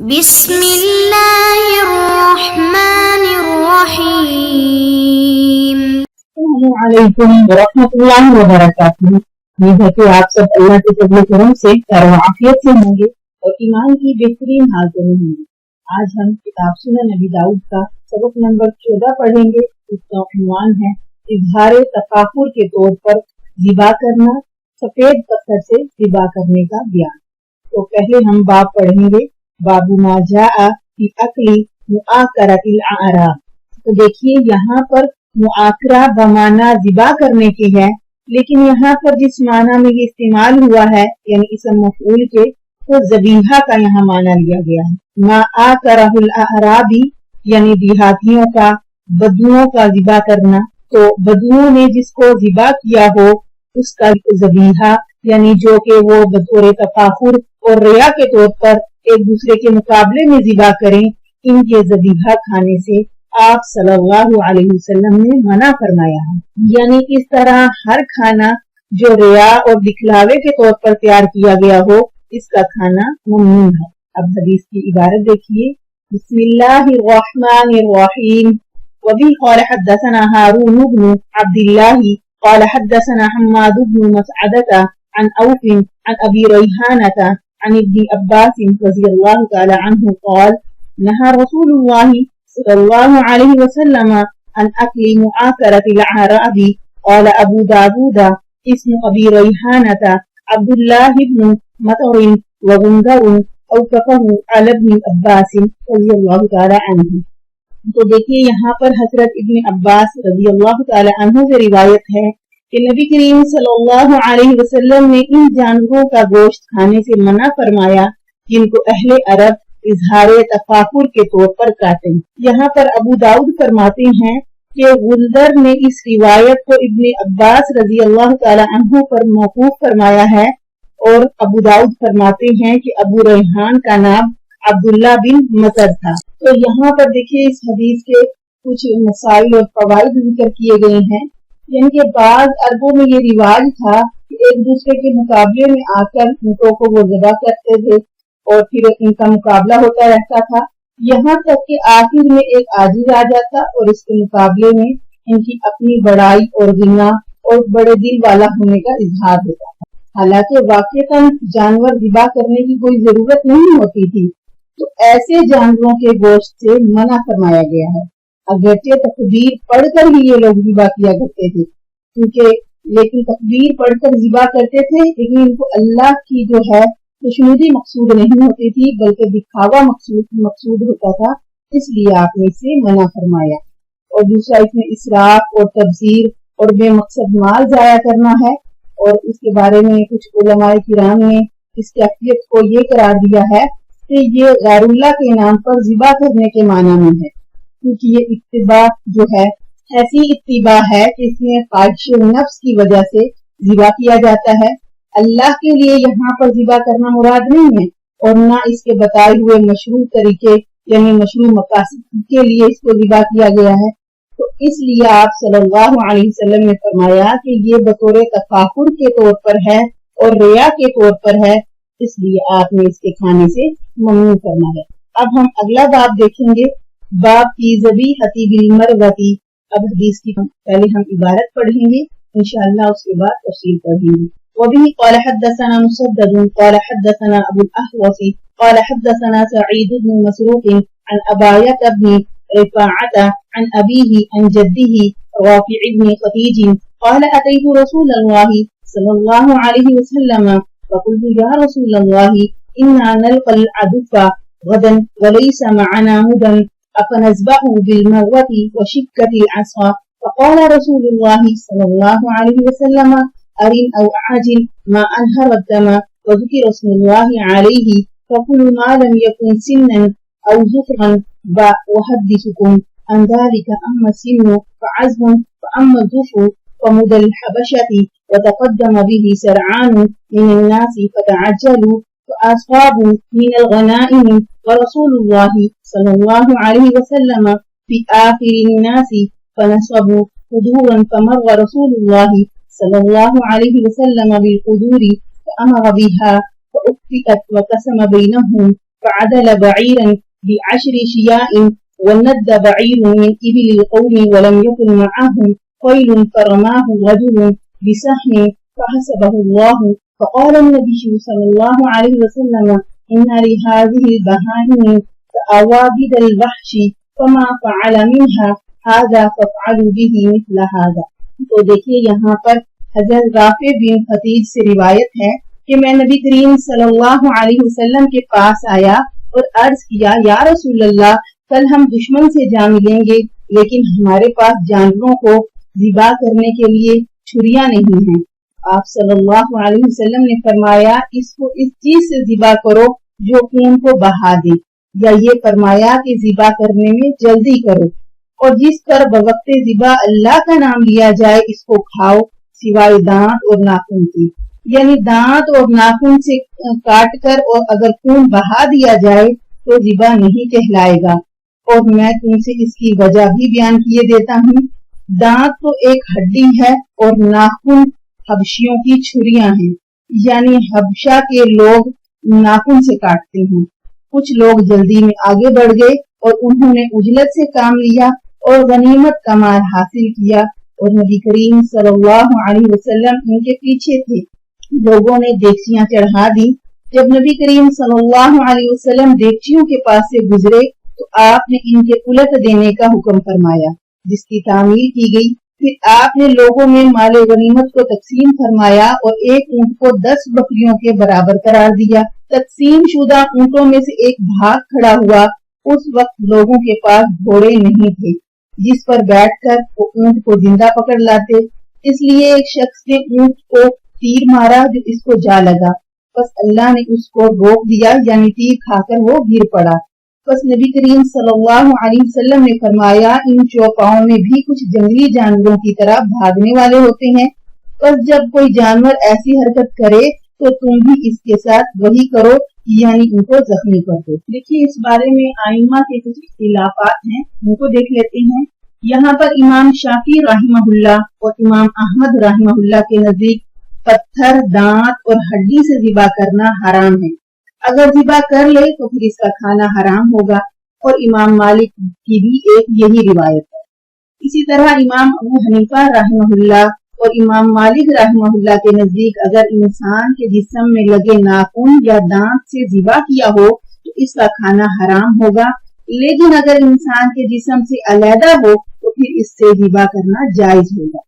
بسم اللہ الرحمن الرحیم۔ السلام علیکم ورحمۃ اللہ وبرکاتہ۔ امید ہے کہ آپ سب اللہ کے فضل و کرم سے خیر و عافیت سے ہوں گے اور ایمان کی بہترین حالت میں ہوں گے۔ آج ہم کتاب سنن نبی داؤد کا سبق نمبر 14 پڑھیں گے۔ اس کا عنوان ہے اظہار تفاخر کے طور پر ذبح کرنا، سفید پتھر سے ذبح کرنے کا بیان۔ تو پہلے ہم باب پڑھیں گے، باب ما جاء فی اکل مؤاکرۃ الاعراب۔ تو دیکھیے یہاں پر مؤاکرہ بمانا ذبح کرنے کے ہے، لیکن یہاں پر جس معنی میں یہ استعمال ہوا ہے یعنی اسم مفعول کے، تو ذبیحہ کا یہاں معنی لیا گیا ہے۔ ما آکرہ الاعرابی یعنی دیہاتیوں کا، بدوؤں کا ذبح کرنا۔ تو بدوؤں نے جس کو ذبح کیا ہو اس کا ذبیحہ یعنی جو کہ وہ بطور تفاخر اور ریا کے طور پر ایک دوسرے کے مقابلے میں ذبح کریں، ان کے ذبیحہ کھانے سے آپ صلی اللہ علیہ وسلم نے منع فرمایا ہے۔ یعنی اس طرح ہر کھانا جو ریا اور دکھلاوے کے طور پر تیار کیا گیا ہو اس کا کھانا ممنوع ہے۔ اب حدیث کی عبارت دیکھیے، بسم اللہ الرحمن الرحیم۔ وبه قال حدثنا هارون بن عبد الله قال حدثنا حماد بن مسعدة عن أوف عن أبي ريحانة عن ابن عباس رضي الله تعالى عنه قال نهى رسول الله صلى الله عليه وسلم عن أكل مؤاكرة الأعراب۔ قال أبو داود اسم أبي ريحانة عبد الله بن مطر وغندر أوقفه على ابن عباس رضي الله تعالى عنه۔ تو دیکھیے یہاں پر حضرت ابن عباس رضی اللہ تعالی عنہ سے روایت ہے کہ نبی کریم صلی اللہ علیہ وسلم نے ان جانوروں کا گوشت کھانے سے منع فرمایا جن کو اہل عرب اظہار تفاخر کے طور پر کاٹیں۔ یہاں پر ابو داؤد فرماتے ہیں کہ غندر نے اس روایت کو ابن عباس رضی اللہ تعالی عنہ پر موقوف فرمایا ہے، اور ابو داؤد فرماتے ہیں کہ ابو ریحان کا نام عبداللہ بن مطر تھا۔ تو یہاں پر دیکھیے اس حدیث کے کچھ مسائل اور فوائد ذکر کیے گئے ہیں۔ یعنی کہ بعض عربوں میں یہ رواج تھا کہ ایک دوسرے کے مقابلے میں آ کر اونٹوں کو وہ ذبح کرتے تھے اور پھر ان کا مقابلہ ہوتا رہتا تھا، یہاں تک کہ آخر میں ایک عاجز آ جاتا اور اس کے مقابلے میں ان کی اپنی بڑائی اور غنا اور بڑے دل والا ہونے کا اظہار ہوتا تھا۔ حالانکہ واقعتاً جانور ذبح کرنے کی کوئی ضرورت نہیں ہوتی تھی، تو ایسے جانوروں کے گوشت سے منع فرمایا گیا ہے۔ اگرچہ تکبیر پڑھ کر ہی یہ لوگ ذبح کیا کرتے تھے، لیکن تکبیر پڑھ کر ذبح کرتے تھے، لیکن ان کو اللہ کی جو ہے خوشنودی مقصود نہیں ہوتی تھی بلکہ دکھاوا مقصود ہوتا تھا، اس لیے آپ نے اسے منع فرمایا۔ اور دوسرا اس میں اسراف اور تبذیر اور بے مقصد مال ضائع کرنا ہے، اور اس کے بارے میں کچھ علماء کرام نے اس کیفیت کو یہ قرار دیا ہے کہ یہ غیر اللہ کے نام پر ذبح کرنے کے معنی میں ہے، کیونکہ یہ اتباع جو ہے ایسی اتباع ہے کہ اس میں خواہش نفس کی وجہ سے ذبح کیا جاتا ہے۔ اللہ کے لیے یہاں پر ذبح کرنا مراد نہیں ہے، اور نہ اس کے بتائے ہوئے مشروع طریقے یعنی مشروع مقاصد کے لیے اس کو ذبح کیا گیا ہے۔ تو اس لیے آپ صلی اللہ علیہ وسلم نے فرمایا کہ یہ بطور تفاخر کے طور پر ہے اور ریا کے طور پر ہے، اس لیے آپ نے اس کے کھانے سے ممنوع کرنا ہے۔ اب ہم اگلا باب دیکھیں گے، باب فی ذبیحۃ بالمروۃ۔ اب حدیث کی پہلے ہم عبارت پڑھیں گے، انشاءاللہ اس کے بعد تفصیل پڑھیں گے۔ وبه قال حدثنا مسدد قال حدثنا ابو الاحوص قال حدثنا سعيد بن مسروق عن اباية بن رفاعة عن ابيه عن جده رافع بن خديج قال اتيت رسول الله صلى الله عليه وسلم فقلت يا رسول الله إنا نلقى العدو غدا وليس معنا مدى أفنذبحه بالمروة وشكة العصا؟ فقال رسول الله صلى الله عليه وسلم أرن أو أعجل ما أنهر الدم وذكر اسم الله عليه فكلوا ما لم يكن سنا أو زفرا وحدثكم عن ذلك أما السن فعزم فأما الزفر فمدى الحبشة وتقدم به سرعان من الناس فتعجلوا فأصابوا من الغنائم ورسول الله صلى الله عليه وسلم في آخر الناس فنصبوا قدورا فمر رسول الله صلى الله عليه وسلم بالقدور فأمر بها فأكفئت وقسم بينهم فعدل بعيرا ب10 شياء وند بعير من إبل القوم ولم يكن معهم خيل فرماه رجل بسهم فحسبه الله فقال النبي صلى الله عليه وسلم إن لهذه البهائم كأوابد الوحش فما فعل منها هذا ففعلوا به مثل هذا. تو دیکھیے یہاں پر حضرت رافع بن خدیج سے روایت ہے کہ میں نبی کریم صلی اللہ علیہ وسلم کے پاس آیا اور عرض کیا یا رسول اللہ کل ہم دشمن سے جا ملیں گے لیکن ہمارے پاس جانوروں کو ذبح کرنے کے لیے چھریاں نہیں ہیں. آپ صلی اللہ علیہ وسلم نے فرمایا اس کو اس چیز سے ذبح کرو جو خون کو بہا دے، یا یہ فرمایا کہ ذبح کرنے میں جلدی کرو، اور جس پر بوقت ذبح اللہ کا نام لیا جائے اس کو کھاؤ سوائے دانت اور ناخن کی. یعنی دانت اور ناخن سے کاٹ کر اور اگر خون بہا دیا جائے تو ذبح نہیں کہلائے گا. اور میں تم سے اس کی وجہ بھی بیان کیے دیتا ہوں. دانت تو ایک ہڈی ہے اور ناخن حبشیوں کی چھریاں ہیں، یعنی حبشہ کے لوگ ناخن سے کاٹتے ہیں. کچھ لوگ جلدی میں آگے بڑھ گئے اور انہوں نے عجلت سے کام لیا اور غنیمت کا مال حاصل کیا اور نبی کریم صلی اللہ علیہ وسلم ان کے پیچھے تھے. لوگوں نے دیگچیاں چڑھا دی. جب نبی کریم صلی اللہ علیہ وسلم دیگچیوں کے پاس سے گزرے تو آپ نے ان کے الٹ دینے کا حکم فرمایا جس کی تعمیر کی گئی. پھر آپ نے لوگوں میں مال غنیمت کو تقسیم فرمایا اور ایک اونٹ کو 10 بکریوں کے برابر قرار دیا. تقسیم شدہ اونٹوں میں سے ایک بھاگ کھڑا ہوا. اس وقت لوگوں کے پاس گھوڑے نہیں تھے جس پر بیٹھ کر وہ اونٹ کو زندہ پکڑ لاتے، اس لیے ایک شخص نے اونٹ کو تیر مارا جو اس کو جا لگا. بس اللہ نے اس کو روک دیا، یعنی تیر کھا کر وہ گر پڑا. بس نبی کریم صلی اللہ علیہ وسلم نے فرمایا ان چوپاؤں میں بھی کچھ جنگلی جانوروں کی طرح بھاگنے والے ہوتے ہیں، بس جب کوئی جانور ایسی حرکت کرے تو تم بھی اس کے ساتھ وہی کرو، یعنی ان کو زخمی کر دو. دیکھیے اس بارے میں آئمہ کے کچھ اختلافات ہیں، ان کو دیکھ لیتے ہیں. یہاں پر امام شافعی رحمہ اللہ اور امام احمد رحمہ اللہ کے نزدیک پتھر، دانت اور ہڈی سے ذبح کرنا حرام ہے. اگر ذبح کر لے تو پھر اس کا کھانا حرام ہوگا، اور امام مالک کی بھی ایک یہی روایت ہے. اسی طرح امام ابو حنیفہ رحمہ اللہ اور امام مالک رحمہ اللہ کے نزدیک اگر انسان کے جسم میں لگے ناخن یا دانت سے ذبح کیا ہو تو اس کا کھانا حرام ہوگا، لیکن اگر انسان کے جسم سے علیحدہ ہو تو پھر اس سے ذبح کرنا جائز ہوگا.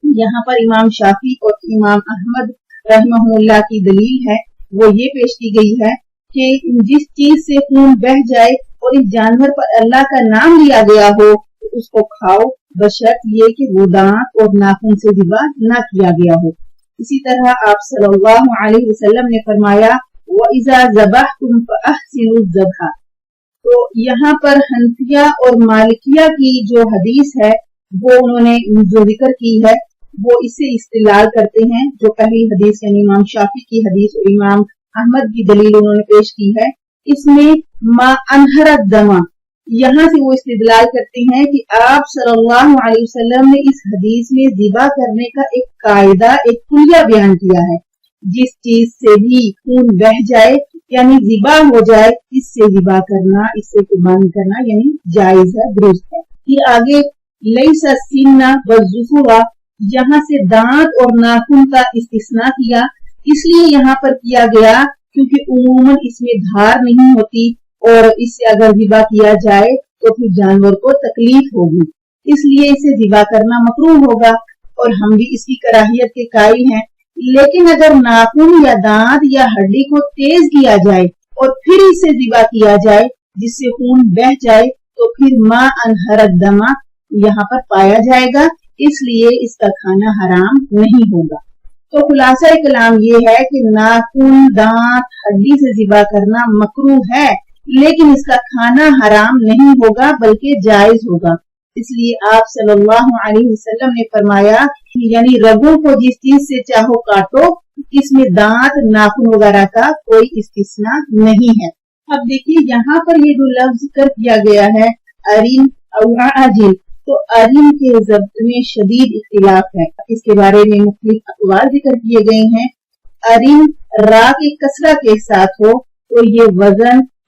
یہاں پر امام شافعی اور امام احمد رحمہ اللہ کی دلیل ہے وہ یہ پیش کی گئی ہے کہ جس چیز سے خون بہ جائے اور اس جانور پر اللہ کا نام لیا گیا ہو تو اس کو کھاؤ، بشرط یہ کہ وہ دانت اور ناخن سے ذبح نہ کیا گیا ہو. اسی طرح آپ صلی اللہ علیہ وسلم نے فرمایا وَإِذَا ذَبَحْتُمْ فَأَحْسِنُوا الذَّبْحَ. تو یہاں پر حنفیہ اور مالکیہ کی جو حدیث ہے وہ انہوں نے جو ذکر کی ہے وہ اس سے استدلال کرتے ہیں. جو پہلی حدیث یعنی امام شافعی کی حدیث اور امام احمد کی دلیل انہوں نے پیش کی ہے، اس میں ما انہر الدم، یہاں سے وہ استدلال کرتے ہیں کہ آپ صلی اللہ علیہ وسلم نے اس حدیث میں ذبح کرنے کا ایک قاعدہ، ایک کلیہ بیان کیا ہے. جس چیز سے بھی خون بہ جائے یعنی ذبح ہو جائے اس سے ذبح کرنا، اس سے قربانی کرنا یعنی جائز ہے، درست ہے. پھر آگے لیس السن والظفر، یہاں سے دانت اور ناخن کا استثناء کیا. اس لیے یہاں پر کیا گیا کیونکہ عموماً اس میں دھار نہیں ہوتی اور اس سے اگر ذبح کیا جائے تو پھر جانور کو تکلیف ہوگی، اس لیے اسے ذبح کرنا مکروہ ہوگا اور ہم بھی اس کی کراہیت کے قائل ہیں. لیکن اگر ناخن یا دانت یا ہڈی کو تیز کیا جائے اور پھر اسے ذبح کیا جائے جس سے خون بہ جائے تو پھر ما انہر الدم یہاں پر پایا جائے گا، اس لیے اس کا کھانا حرام نہیں ہوگا. تو خلاصہ کلام یہ ہے کہ ناخن، دانت، ہڈی سے ذبح کرنا مکروہ ہے لیکن اس کا کھانا حرام نہیں ہوگا بلکہ جائز ہوگا. اس لیے آپ صلی اللہ علیہ وسلم نے فرمایا یعنی رگوں کو جس چیز سے چاہو کاٹو، اس میں دانت، ناخن وغیرہ کا کوئی استثناء نہیں ہے. اب دیکھیے یہاں پر یہ جو لفظ ذکر کیا گیا ہے ارین اور عاجل، تو ارین کے ضبط میں شدید اختلاف ہے. اس کے بارے میں مختلف اقوال ذکر کیے گئے ہیں. ارین را کے کسرہ کے ساتھ ہو تو یہ وزن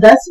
10